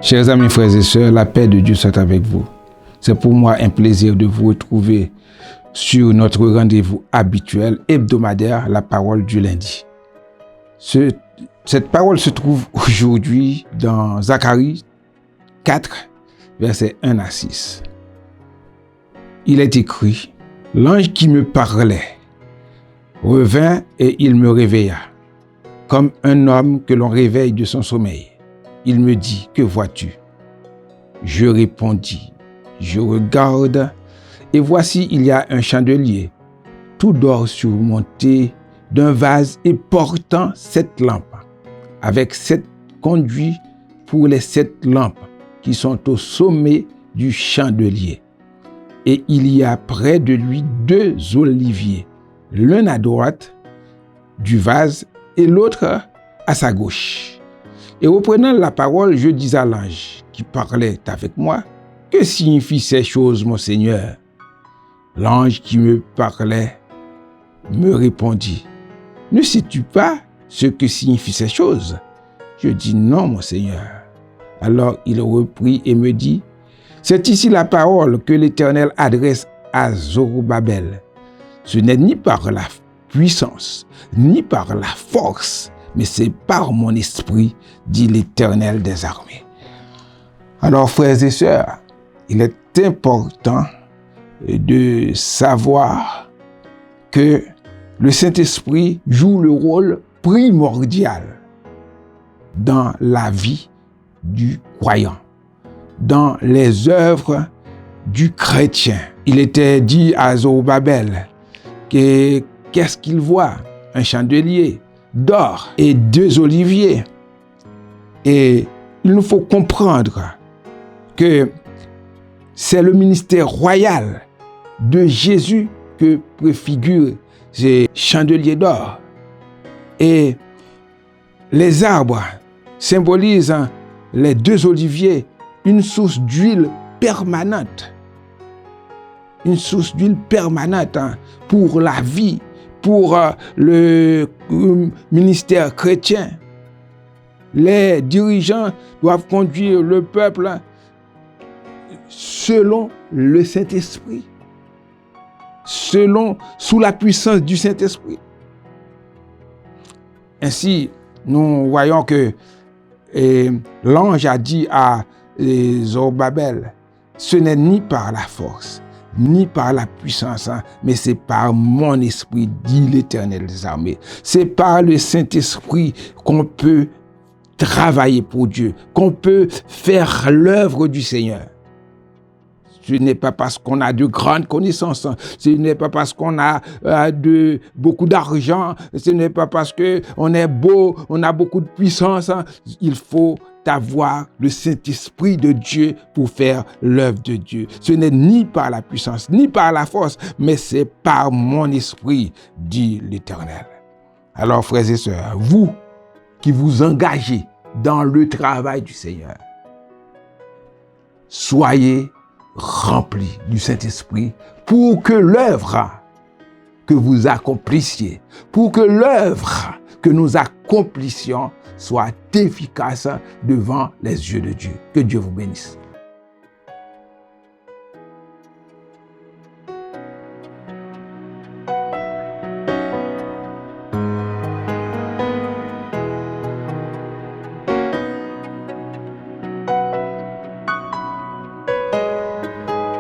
Chers amis, frères et sœurs, la paix de Dieu soit avec vous. C'est pour moi un plaisir de vous retrouver sur notre rendez-vous habituel hebdomadaire, la parole du lundi. Cette parole se trouve aujourd'hui dans Zacharie 4, versets 1 à 6. Il est écrit, « L'ange qui me parlait revint et il me réveilla, comme un homme que l'on réveille de son sommeil. Il me dit, que vois-tu? Je répondis, je regarde, et voici il y a un chandelier, tout d'or surmonté d'un vase et portant 7 lampes, avec 7 conduits pour les 7 lampes qui sont au sommet du chandelier. Et il y a près de lui 2 oliviers, l'un à droite du vase et l'autre à sa gauche. Et reprenant la parole, je dis à l'ange qui parlait avec moi, « Que signifient ces choses, mon Seigneur ?» L'ange qui me parlait me répondit, « Ne sais-tu pas ce que signifient ces choses ?» Je dis, « Non, mon Seigneur. » Alors il reprit et me dit, « C'est ici la parole que l'Éternel adresse à Zorobabel. Ce n'est ni par la puissance, ni par la force, mais c'est par mon esprit, dit l'Éternel des armées. » Alors, frères et sœurs, il est important de savoir que le Saint-Esprit joue le rôle primordial dans la vie du croyant, dans les œuvres du chrétien. Il était dit à Zorobabel que qu'est-ce qu'il voit? Un chandelier d'or et 2 oliviers. Et il nous faut comprendre que c'est le ministère royal de Jésus que préfigurent ces chandeliers d'or. Et les arbres symbolisent les 2 oliviers, une source d'huile permanente. Une source d'huile permanente pour la vie, pour le ministère chrétien. Les dirigeants doivent conduire le peuple selon le Saint-Esprit, sous la puissance du Saint-Esprit. Ainsi, nous voyons que l'ange a dit à Zorobabel, ce n'est ni par la force, ni par la puissance, mais c'est par mon esprit, dit l'Éternel des armées. C'est par le Saint-Esprit qu'on peut travailler pour Dieu, qu'on peut faire l'œuvre du Seigneur. Ce n'est pas parce qu'on a de grandes connaissances, ce n'est pas parce qu'on a beaucoup d'argent, ce n'est pas parce qu'on est beau, on a beaucoup de puissance. Il faut avoir le Saint-Esprit de Dieu pour faire l'œuvre de Dieu. Ce n'est ni par la puissance, ni par la force, mais c'est par mon esprit, dit l'Éternel. Alors, frères et sœurs, vous qui vous engagez dans le travail du Seigneur, soyez remplis du Saint-Esprit pour que l'œuvre que vous accomplissiez, pour que l'œuvre que nous accomplissions soit efficace devant les yeux de Dieu. Que Dieu vous bénisse.